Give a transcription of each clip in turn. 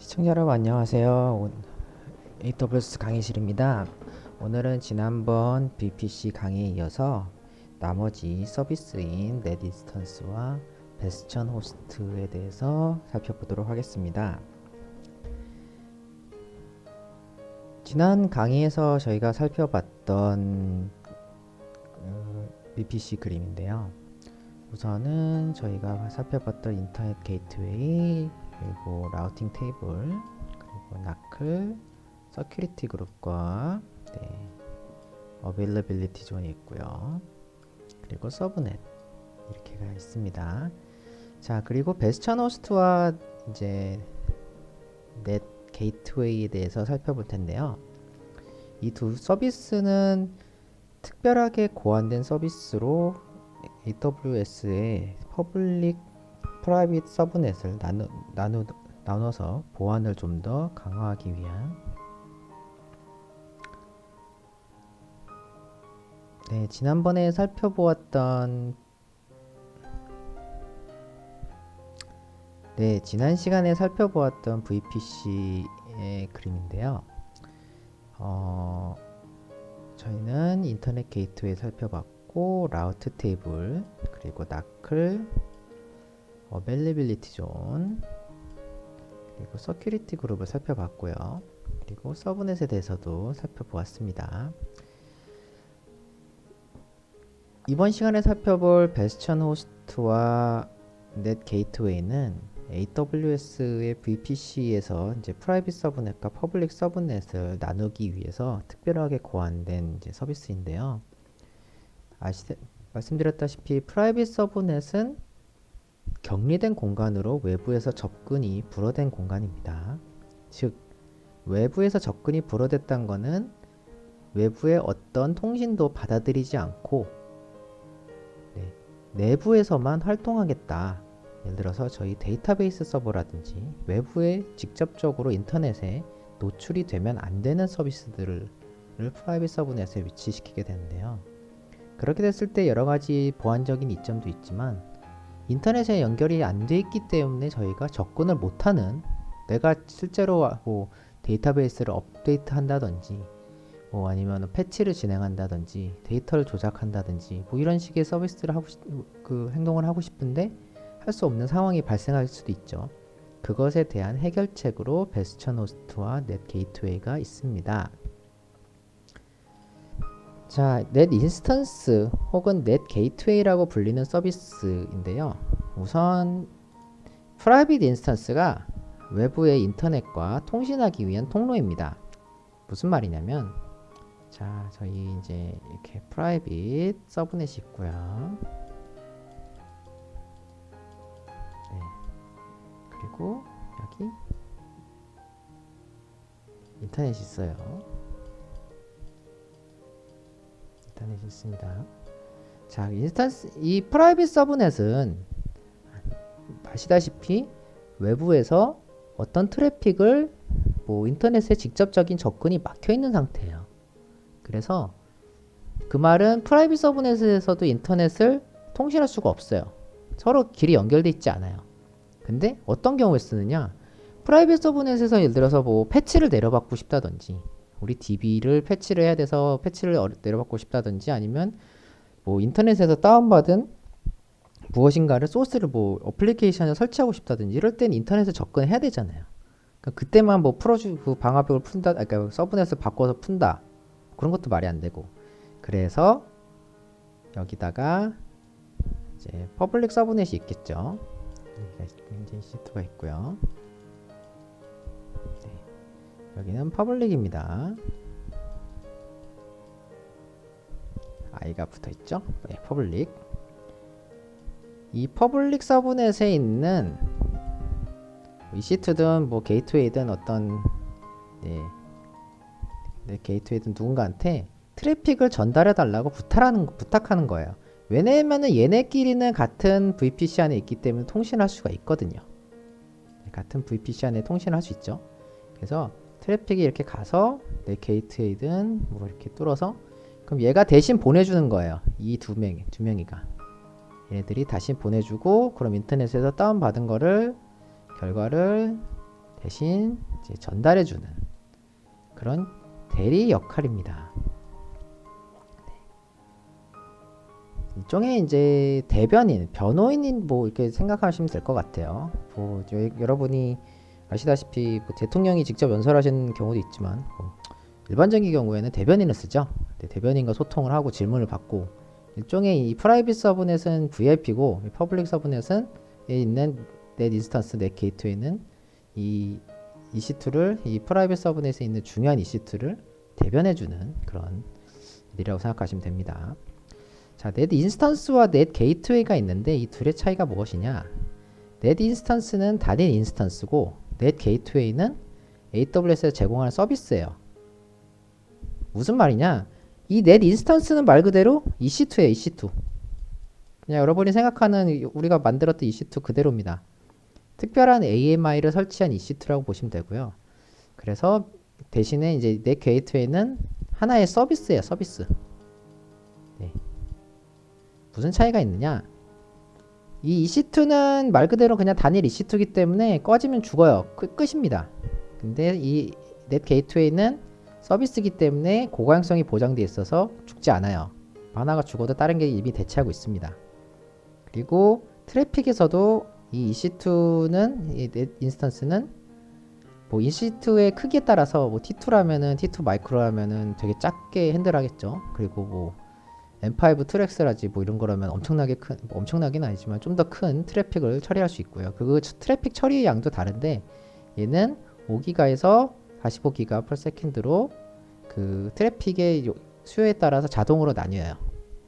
시청자 여러분 안녕하세요. AWS 강의실입니다. 오늘은 지난번 VPC 강의에 이어서 나머지 서비스인 넷인스턴스와 베스천 호스트에 대해서 살펴보도록 하겠습니다. 지난 강의에서 저희가 살펴봤던 VPC 그림인데요. 우선은 저희가 살펴봤던 인터넷 게이트웨이, 그리고 라우팅 테이블, 그리고 나클, 서큐리티 그룹과 어베일러빌리티 존이 있고요. 그리고 서브넷 이렇게가 있습니다. 자, 그리고 베스천 호스트와 이제 넷 게이트웨이에 대해서 살펴볼 텐데요. 이 두 서비스는 특별하게 고안된 서비스로 AWS의 퍼블릭 프라이빗 서브넷을 나눠서 보안을 좀 더 강화하기 위한 지난번에 지난 시간에 살펴보았던 VPC의 그림인데요. 저희는 인터넷 게이트웨이 살펴봤고, 라우트 테이블, 그리고 나클, 어베일러빌리티 존, 그리고 서큐리티 그룹을 살펴봤고요. 그리고 서브넷에 대해서도 살펴보았습니다. 이번 시간에 살펴볼 베스천 호스트와 넷 게이트웨이는 AWS의 VPC에서 이제 프라이빗 서브넷과 퍼블릭 서브넷을 나누기 위해서 특별하게 고안된 이제 서비스인데요. 말씀드렸다시피 프라이빗 서브넷은 격리된 공간으로 외부에서 접근이 불허된 공간입니다. 즉, 외부에서 접근이 불허됐다는 것은 외부의 어떤 통신도 받아들이지 않고 내부에서만 활동하겠다. 예를 들어서 저희 데이터베이스 서버라든지 외부에 직접적으로 인터넷에 노출이 되면 안 되는 서비스들을 프라이빗 서브넷에 위치시키게 되는데요. 그렇게 됐을 때 여러 가지 보안적인 이점도 있지만 인터넷에 연결이 안 돼 있기 때문에 저희가 접근을 못하는, 내가 실제로 뭐 데이터베이스를 업데이트 한다든지 뭐 아니면 패치를 진행한다든지 데이터를 조작한다든지 뭐 이런 식의 서비스를 행동을 하고 싶은데 할 수 없는 상황이 발생할 수도 있죠. 그것에 대한 해결책으로 베스천 호스트와 넷 게이트웨이가 있습니다. 자, 넷 인스턴스 혹은 넷 게이트웨이라고 불리는 서비스인데요. 우선 프라이빗 인스턴스가 외부의 인터넷과 통신하기 위한 통로입니다. 무슨 말이냐면, 자, 저희 이제 이렇게 프라이빗 서브넷이 있고요. 그리고 여기 인터넷이 있어요. 인터넷이 있습니다. 자, 이 프라이빗 서브넷은 아시다시피 외부에서 어떤 트래픽을 뭐 인터넷에 직접적인 접근이 막혀 있는 상태예요. 그래서 그 말은 프라이빗 서브넷에서도 인터넷을 통신할 수가 없어요. 서로 길이 연결돼 있지 않아요. 근데 어떤 경우에 쓰느냐? 프라이빗 서브넷에서 예를 들어서 뭐 패치를 내려받고 싶다든지, 우리 DB를 패치를 해야 돼서 패치를 내려받고 싶다든지, 아니면 뭐 인터넷에서 다운받은 무엇인가를 소스를 뭐 어플리케이션에 설치하고 싶다든지, 이럴 땐 인터넷에 접근해야 되잖아요. 그러니까 그때만 뭐 그 방화벽을 푼다, 그러니까 서브넷을 바꿔서 푼다, 그런 것도 말이 안 되고. 그래서 여기다가 이제 퍼블릭 서브넷이 있겠죠. 여기가 시트가 있고요. 여기는 퍼블릭입니다. I가 붙어있죠. 퍼블릭. 이 퍼블릭 서브넷에 있는 EC2든 뭐 게이트웨이든 어떤 게이트웨이든 누군가한테 트래픽을 전달해 달라고 부탁하는 거예요. 왜냐면은 얘네끼리는 같은 VPC 안에 있기 때문에 통신할 수가 있거든요. 같은 VPC 안에 통신할 수 있죠. 그래서 트래픽이 이렇게 가서 내 게이트웨이든 뭐 이렇게 뚫어서, 그럼 얘가 대신 보내주는 거예요. 이 두 명이가 얘네들이 다시 보내주고, 그럼 인터넷에서 다운받은 결과를 대신 이제 전달해주는 그런 대리 역할입니다. 일종의 이제 대변인, 변호인인 뭐 이렇게 생각하시면 될 것 같아요. 뭐 여러분이 아시다시피 뭐 대통령이 직접 연설하시는 경우도 있지만 뭐 일반적인 경우에는 대변인을 쓰죠. 대변인과 소통을 하고 질문을 받고 일종의 이 프라이빗 서브넷은 VIP고 퍼블릭 서브넷은 있는 넷 인스턴스, 넷 게이트웨이는 이 EC2를 이 프라이빗 서브넷에 있는 중요한 EC2를 대변해주는 그런 일이라고 생각하시면 됩니다. 자, 넷 인스턴스와 넷 게이트웨이가 있는데 이 둘의 차이가 무엇이냐? 넷 인스턴스는 단일 인스턴스고 넷 게이트웨이는 AWS에서 제공하는 서비스예요. 무슨 말이냐? 이 넷 인스턴스는 말 그대로 EC2예요, EC2. 그냥 여러분이 생각하는 우리가 만들었던 EC2 그대로입니다. 특별한 AMI를 설치한 EC2라고 보시면 되고요. 그래서 대신에 이제 넷 게이트웨이는 하나의 서비스예요, 서비스. 네. 무슨 차이가 있느냐? 이 EC2는 말 그대로 그냥 단일 EC2이기 때문에 꺼지면 죽어요. 끝입니다. 근데 이 넷 게이트웨이는 서비스이기 때문에 고가용성이 보장되어 있어서 죽지 않아요. 하나가 죽어도 다른 게 이미 대체하고 있습니다. 그리고 트래픽에서도 이 EC2는 이 넷 인스턴스는 뭐 EC2의 크기에 따라서 뭐 T2라면은 T2 마이크로라면은 되게 작게 핸들하겠죠. 그리고 뭐 M5 2X라지 뭐 이런 거라면 엄청나게 큰, 뭐 엄청나긴 아니지만 좀 더 큰 트래픽을 처리할 수 있고요. 그 트래픽 처리의 양도 다른데 얘는 5기가에서 45기가 per second로 그 트래픽의 수요에 따라서 자동으로 나뉘어요.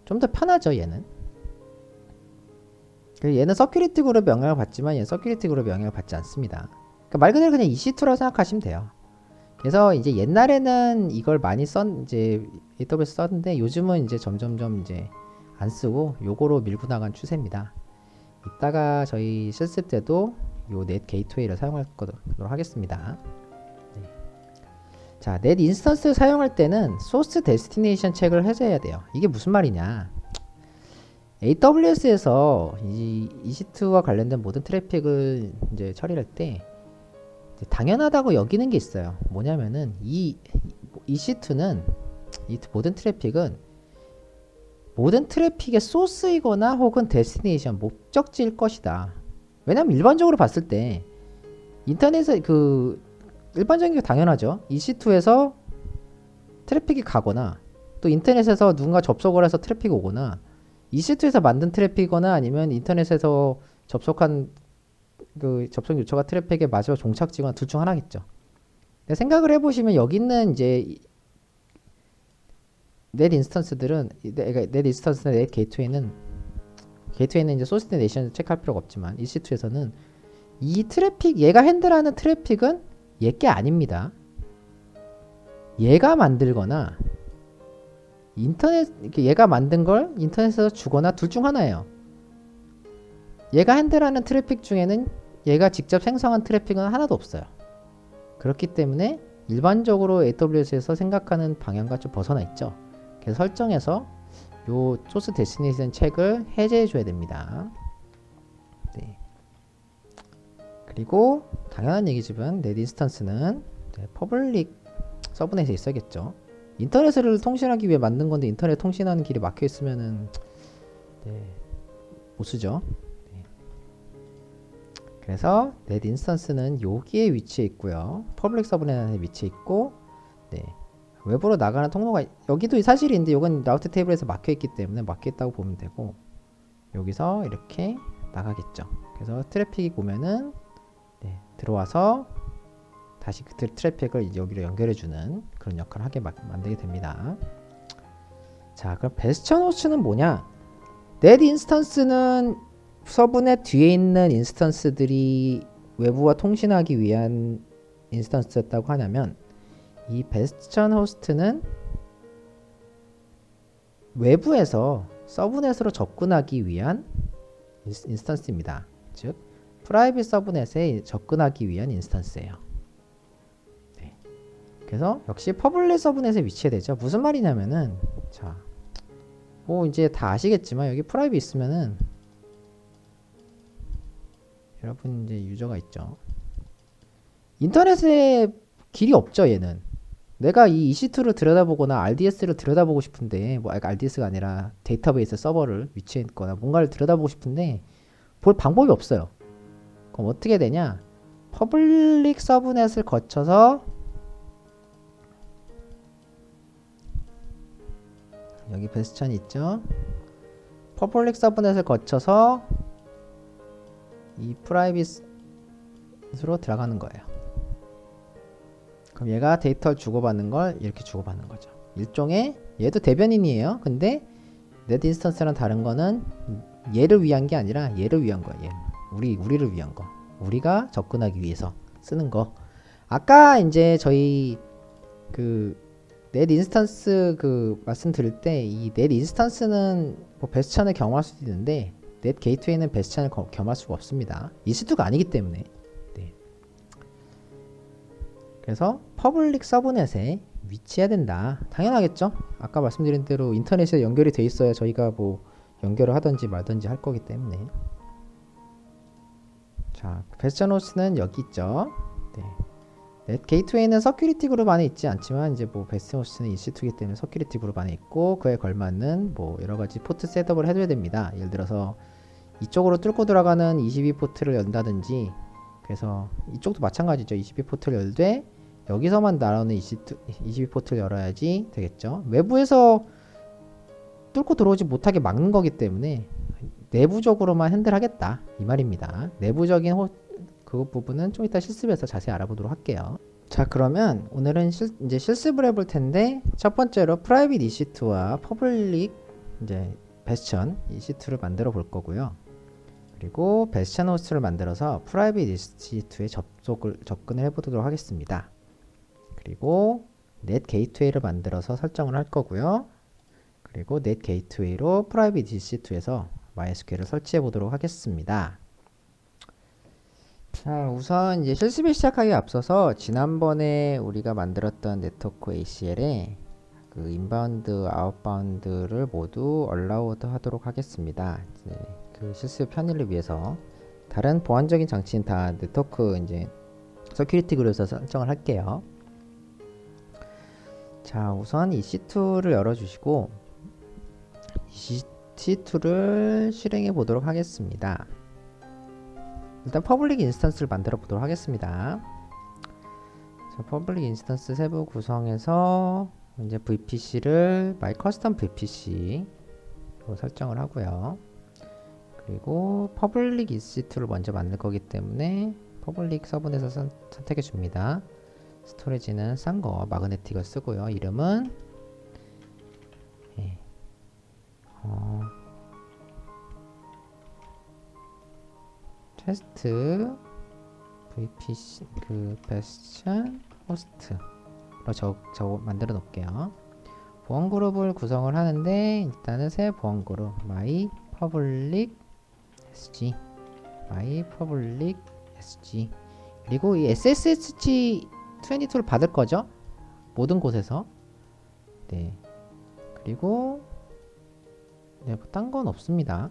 좀 더 편하죠, 얘는. 얘는 서큐리티 그룹 영향을 받지만 얘는 서큐리티 그룹 영향을 받지 않습니다. 그러니까 말 그대로 그냥 EC2라고 생각하시면 돼요. 그래서 이제 옛날에는 이걸 많이 이제 AWS 썼는데 요즘은 이제 점점점 이제 안 쓰고 요거로 밀고 나간 추세입니다. 이따가 저희 쓸 때도 요 넷 게이트웨이를 사용할 거도록 하겠습니다. 네. 자, 넷 인스턴스를 사용할 때는 소스 데스티네이션 체크를 해줘야 돼요. 이게 무슨 말이냐? AWS에서 이 EC2와 관련된 모든 트래픽을 이제 처리할 때 당연하다고 여기는 게 있어요. 뭐냐면은 이 EC2는 이 모든 트래픽은 모든 트래픽의 소스이거나 혹은 데스티네이션 목적지일 것이다. 왜냐면 일반적으로 봤을 때 인터넷에 그 일반적인 게 당연하죠. EC2에서 트래픽이 가거나 또 인터넷에서 누군가 접속을 해서 트래픽이 오거나 EC2에서 만든 트래픽이거나 아니면 인터넷에서 접속한 그 접속 요청과 트래픽의 마지막 종착지거나 둘 중 하나겠죠. 생각을 해보시면 여기 있는 이제 넷 인스턴스들은 넷 인스턴스나 넷 게이트웨이는 이제 소스 데스티네이션 체크할 필요가 없지만 EC2에서는 이 트래픽 얘가 핸들하는 트래픽은 얘 게 아닙니다. 얘가 만들거나 얘가 만든 걸 인터넷에서 주거나 둘 중 하나예요. 얘가 핸들하는 트래픽 중에는 얘가 직접 생성한 트래픽은 하나도 없어요. 그렇기 때문에 일반적으로 AWS에서 생각하는 방향과 좀 벗어나 있죠. 그래서 설정에서 요 소스 데스티네이션 체크를 해제해 줘야 됩니다. 네. 그리고 당연한 얘기지만 넷 인스턴스는 퍼블릭 서브넷에 있어야겠죠. 인터넷을 통신하기 위해 만든 건데 인터넷 통신하는 길이 막혀 있으면은 못 쓰죠. 그래서 넷 인스턴스는 여기에 위치해 있고요. 퍼블릭 서브넷 안에 위치해 있고 외부로 나가는 통로가 여기도 사실인데 이건 라우트 테이블에서 막혀 있기 때문에 막혀 있다고 보면 되고 여기서 이렇게 나가겠죠. 그래서 트래픽이 보면은 들어와서 다시 그 트래픽을 여기로 연결해주는 그런 역할을 하게 만들게 됩니다. 자, 그럼 베스천 호스트는 뭐냐? 넷 인스턴스는 서브넷 뒤에 있는 인스턴스들이 외부와 통신하기 위한 인스턴스였다고 하냐면 이 베스천 호스트는 외부에서 서브넷으로 접근하기 위한 인스턴스입니다. 즉 프라이빗 서브넷에 접근하기 위한 인스턴스예요. 그래서 역시 퍼블릭 서브넷에 위치해야 되죠. 무슨 말이냐면은 자, 뭐 이제 다 아시겠지만 여기 프라이빗 있으면은 여러분 이제 유저가 있죠. 인터넷에 길이 없죠, 얘는. 내가 이 EC2를 들여다보거나 RDS를 들여다보고 싶은데, 뭐 RDS가 아니라 데이터베이스 서버를 위치했거나 뭔가를 들여다보고 싶은데 볼 방법이 없어요. 그럼 어떻게 되냐? 퍼블릭 서브넷을 거쳐서 여기 베스천이 있죠? 퍼블릭 서브넷을 거쳐서 이 프라이빗으로 들어가는 거예요. 그럼 얘가 데이터를 주고받는 걸 이렇게 주고받는 거죠. 일종의 얘도 대변인이에요. 근데 넷 인스턴스랑 다른 거는 얘를 위한 게 아니라 얘를 위한 거예요. 우리를 위한 거. 우리가 접근하기 위해서 쓰는 거. 아까 이제 저희 그 넷 인스턴스 그 말씀드릴 때 이 넷 인스턴스는 뭐 베스천을 경험할 수도 있는데 넷 게이트웨이는 베스천을 경험할 수가 없습니다. EC2가 아니기 때문에. 네. 그래서 퍼블릭 서브넷에 위치해야 된다. 당연하겠죠. 아까 말씀드린 대로 인터넷에 연결이 돼 있어야 저희가 뭐 연결을 하든지 말든지 할 거기 때문에. 자, 베스천 호스트는 여기 있죠. 네. 넷 게이트웨이는 서큐리티 그룹 안에 있지 않지만 이제 뭐 베스천 호스트는 EC2이기 때문에 서큐리티 그룹 안에 있고 그에 걸맞는 뭐 여러 가지 포트 셋업을 해줘야 됩니다. 예를 들어서 이쪽으로 뚫고 들어가는 22포트를 연다든지 그래서 이쪽도 마찬가지죠. 22포트를 열되 여기서만 나오는 22포트를 열어야지 되겠죠. 외부에서 뚫고 들어오지 못하게 막는 거기 때문에 내부적으로만 핸들하겠다 이 말입니다. 내부적인 그 부분은 좀 이따 실습에서 자세히 알아보도록 할게요. 자, 그러면 오늘은 이제 실습을 해볼 텐데 첫 번째로 프라이빗 EC2와 퍼블릭 이제 베스천 EC2를 만들어 볼 거고요. 그리고 베스천 호스트를 만들어서 프라이빗 EC2에 접근을 해보도록 하겠습니다. 그리고 넷 게이트웨이를 만들어서 설정을 할 거고요. 그리고 넷 게이트웨이로 프라이빗 EC2에서 MySQL을 설치해 보도록 하겠습니다. 자, 우선 이제 실습을 시작하기에 앞서서 지난번에 우리가 만들었던 네트워크 ACL에 그 인바운드, 아웃바운드를 모두 얼라우드 하도록 하겠습니다. 이제 그 실습 편의를 위해서 다른 보안적인 장치는 다 네트워크 이제 서큐리티 그룹에서 설정을 할게요. 자, 우선 EC2를 열어주시고 EC2를 실행해 보도록 하겠습니다. 일단 퍼블릭 인스턴스를 만들어 보도록 하겠습니다. 자, 퍼블릭 인스턴스 세부 구성에서 이제 VPC를 my custom VPC로 설정을 하고요. 그리고 퍼블릭 EC2를 먼저 만들 거기 때문에 퍼블릭 서브넷을 선택해 줍니다. 스토리지는 싼 거 마그네틱을 쓰고요. 이름은 테스트 VPC 그 베스천 호스트로 만들어 놓을게요. 보안 그룹을 구성을 하는데 일단은 새 보안 그룹 my public sg 그리고 이 SSH 22를 받을 거죠. 모든 곳에서. 네. 그리고 네, 뭐 딴 건 없습니다.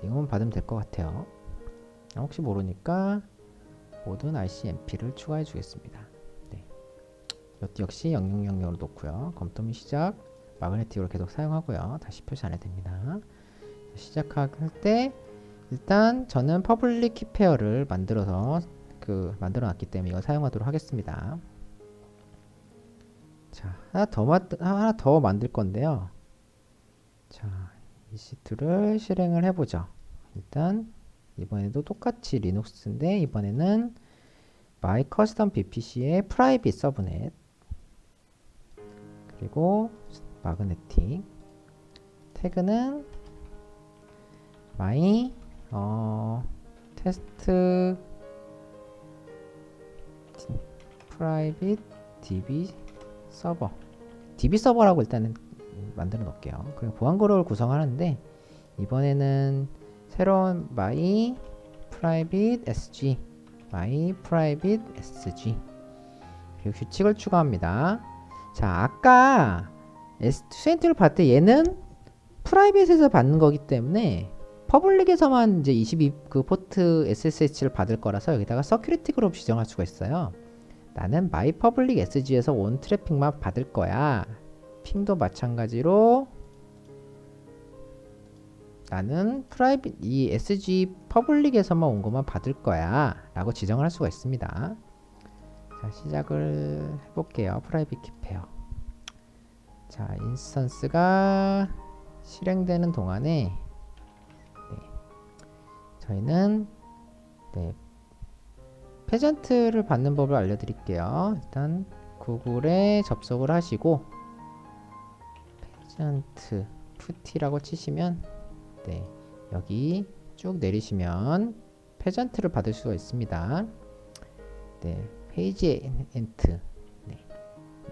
이것만 받으면 될 것 같아요. 혹시 모르니까 모든 RCMP를 추가해 주겠습니다. 네. 역시 0000으로 놓고요. 검토 및 시작 마그네틱으로 계속 사용하고요. 다시 표시 안 해도 됩니다. 시작할 때 일단 저는 퍼블릭 키페어를 만들어 놨기 때문에 이걸 사용하도록 하겠습니다. 자, 하나 더 만들 건데요. 자, EC2를 실행을 해보죠. 일단 이번에도 똑같이 리눅스인데 이번에는 my custom VPC의 private 서브넷 그리고 마그네틱 태그는 my 테스트 private DB 서버 DB 서버라고 일단은 만들어 놓을게요. 그리고 보안 그룹을 구성하는데 이번에는 새로운 my private sg 그리고 규칙을 추가합니다. 자, 아까 S20를 받을 때 얘는 프라이빗에서 받는 거기 때문에 퍼블릭에서만 이제 22 그 포트 SSH를 받을 거라서 여기다가 서큐리티 그룹 지정할 수가 있어요. 나는 my public SG에서 온 트래픽만 받을 거야. 핑도 마찬가지로 나는 프라이빗 이 SG 퍼블릭에서만 온 것만 받을 거야 라고 지정을 할 수가 있습니다. 자, 시작을 해볼게요. 프라이빗 킵해요. 자, 인스턴스가 실행되는 동안에 저희는 페전트를 받는 법을 알려드릴게요. 일단 구글에 접속을 하시고 페전트 푸티라고 치시면 여기 쭉 내리시면 페전트를 받을 수가 있습니다. 페이지 엔트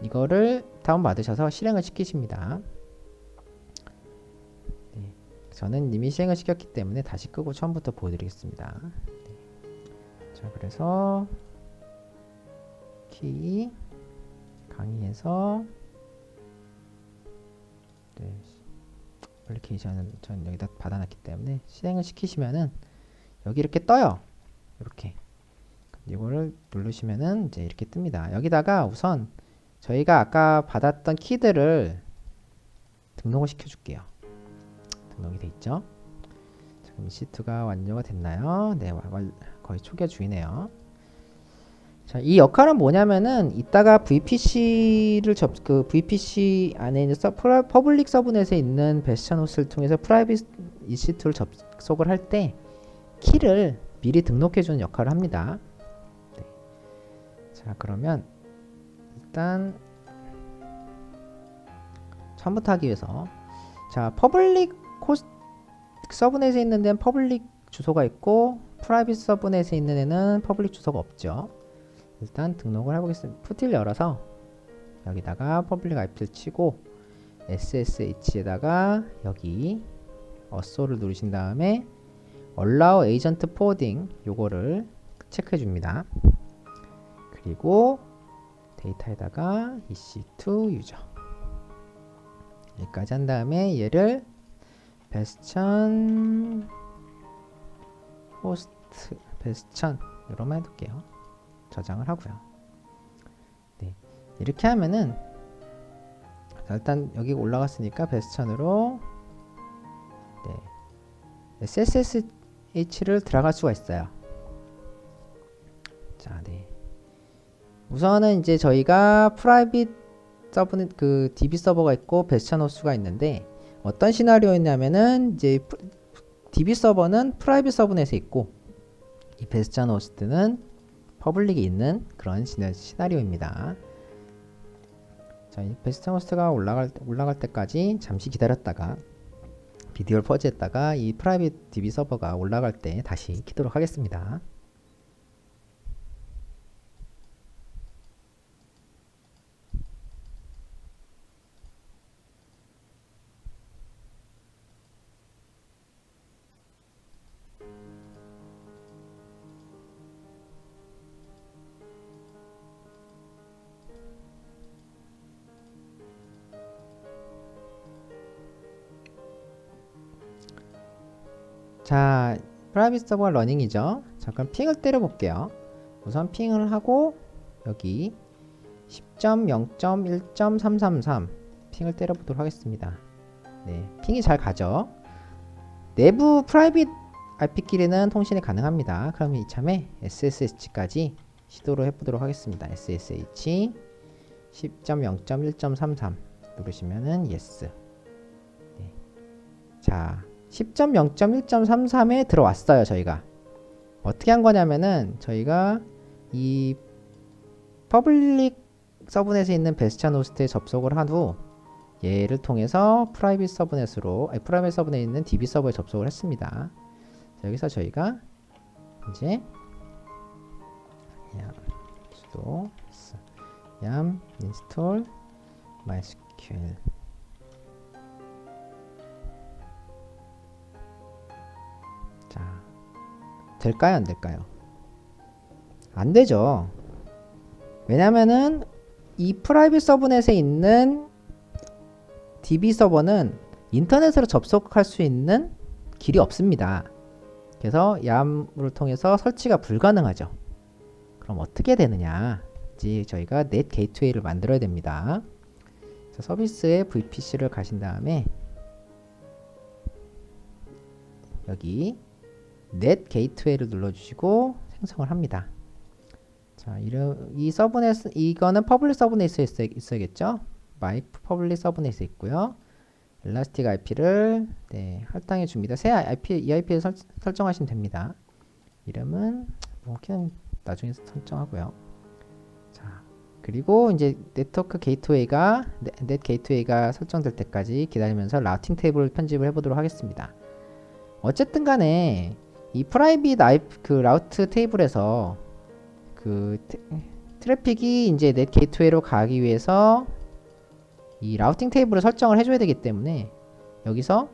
이거를 다운받으셔서 실행을 시키십니다. 저는 이미 실행을 시켰기 때문에 다시 끄고 처음부터 보여드리겠습니다. 자, 그래서 키 강의에서 애플리케이션은 전 여기다 받아놨기 때문에 실행을 시키시면은 여기 이렇게 떠요. 이렇게 이거를 누르시면은 이제 이렇게 뜹니다. 여기다가 우선 저희가 아까 받았던 키들을 등록을 시켜줄게요. 등록이 돼 있죠? 지금 EC2가 완료가 됐나요? 네, 거의 초기화 중이네요. 자, 이 역할은 뭐냐면은 이따가 VPC 안에 있는 퍼블릭 서브넷에 있는 베스천 호스트를 통해서 프라이빗 EC2를 접속을 할 때 키를 미리 등록해주는 역할을 합니다. 자, 그러면 일단 처음부터 하기 위해서 자, 퍼블릭 호스트 서브넷에 있는 데는 퍼블릭 주소가 있고 프라이빗 서브넷에 있는 데는 퍼블릭 주소가 없죠. 일단 등록을 해보겠습니다. 푸티를 열어서 여기다가 퍼블릭 IP를 치고 SSH에다가 여기 어소를 누르신 다음에 Allow Agent Forwarding 요거를 체크해 줍니다. 그리고 데이터에다가 EC2 유저 여기까지 한 다음에 얘를 베스천 호스트 베스천 이로만 해둘게요. 저장을 하고요. 이렇게 하면은 자, 일단 여기 올라갔으니까 베스천으로 SSH를 들어갈 수가 있어요. 자, 우선은 이제 저희가 프라이빗 서브넷 DB 서버가 있고 베스천 호스트가 있는데 어떤 시나리오였냐면은 이제 DB 서버는 프라이빗 서브넷에 있고 이 베스천 호스트는 퍼블릭이 있는 그런 시나리오입니다. 자, 이 베스천 호스트가 올라갈 때까지 잠시 기다렸다가 비디오를 퍼지했다가 이 프라이빗 DB 서버가 올라갈 때 다시 키도록 하겠습니다. 자, 프라이빗 서버가 러닝이죠. 잠깐 핑을 때려 볼게요. 우선 핑을 하고 여기 10.0.1.333 핑을 때려 보도록 하겠습니다. 핑이 잘 가죠. 내부 프라이빗 IP끼리는 통신이 가능합니다. 그럼 이참에 SSH까지 시도를 해보도록 하겠습니다. SSH 10.0.1.33 누르시면은 yes. 자, 10.0.1.33에 들어왔어요. 저희가 어떻게 한 거냐면은 저희가 이 퍼블릭 서브넷에 있는 베스천 호스트에 접속을 한 후 얘를 통해서 프라이빗 서브넷에 있는 DB 서버에 접속을 했습니다. 자, 여기서 저희가 이제 sudo yam install mysql 자, 될까요? 안 될까요? 안 되죠. 왜냐면은 이 프라이빗 서브넷에 있는 DB 서버는 인터넷으로 접속할 수 있는 길이 없습니다. 그래서 YAM을 통해서 설치가 불가능하죠. 그럼 어떻게 되느냐? 이제 저희가 넷 게이트웨이를 만들어야 됩니다. 서비스에 VPC를 가신 다음에 여기 넷 게이트웨이를 눌러주시고 생성을 합니다. 자, 이 서브넷, 이거는 퍼블릭 서브넷에 있어야겠죠? 마이크 퍼블릭 서브넷에 있고요. 엘라스틱 IP를 할당해 줍니다. 새 IP, 이 IP를 설정하시면 됩니다. 이름은 뭐 그냥 나중에 설정하고요. 자, 그리고 이제 네트워크 게이트웨이가 넷 게이트웨이가 설정될 때까지 기다리면서 라우팅 테이블을 편집을 해보도록 하겠습니다. 어쨌든 간에 이 프라이빗 그 라우트 테이블에서 그 트래픽이 이제 넷 게이트웨이로 가기 위해서 이 라우팅 테이블을 설정을 해줘야 되기 때문에 여기서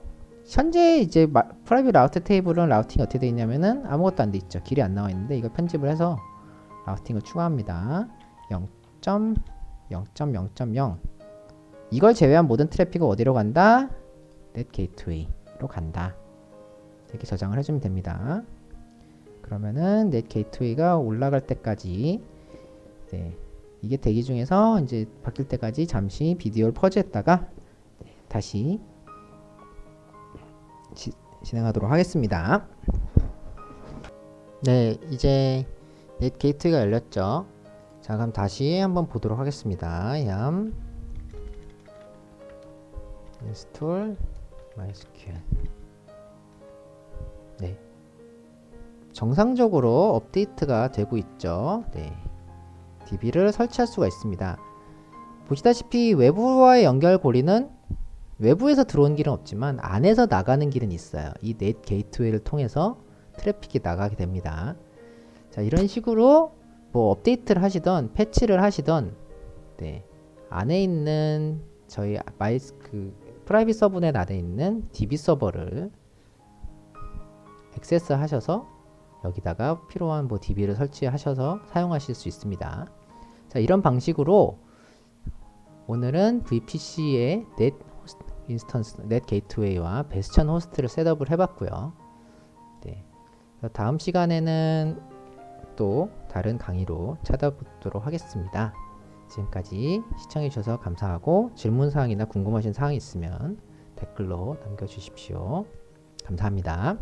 현재 이제 프라이빗 라우트 테이블은 라우팅이 어떻게 되어 있냐면은 아무것도 안 돼 있죠. 길이 안 나와 있는데 이걸 편집을 해서 라우팅을 추가합니다. 0.0.0.0 이걸 제외한 모든 트래픽은 어디로 간다? 넷 게이트웨이로 간다. 이렇게 저장을 해주면 됩니다. 그러면은 넷 게이트웨이가 올라갈 때까지 이게 대기 중에서 이제 바뀔 때까지 잠시 비디오를 퍼즈했다가 다시 진행하도록 하겠습니다. 네, 이제 넷 게이트웨이가 열렸죠. 자, 그럼 다시 한번 보도록 하겠습니다. yam install MySQL. 네, 정상적으로 업데이트가 되고 있죠. 네, DB를 설치할 수가 있습니다. 보시다시피 외부와의 연결 고리는 외부에서 들어온 길은 없지만 안에서 나가는 길은 있어요. 이 넷 게이트웨이를 통해서 트래픽이 나가게 됩니다. 자, 이런 식으로 뭐 업데이트를 하시던 패치를 하시던 안에 있는 저희 프라이빗 서브넷 안에 있는 DB 서버를 액세스 하셔서 여기다가 필요한 뭐 DB를 설치하셔서 사용하실 수 있습니다. 자, 이런 방식으로 오늘은 VPC의 넷 인스턴스, 넷 게이트웨이와 베스천 호스트를 셋업을 해봤고요. 다음 시간에는 또 다른 강의로 찾아보도록 하겠습니다. 지금까지 시청해주셔서 감사하고 질문사항이나 궁금하신 사항이 있으면 댓글로 남겨주십시오. 감사합니다.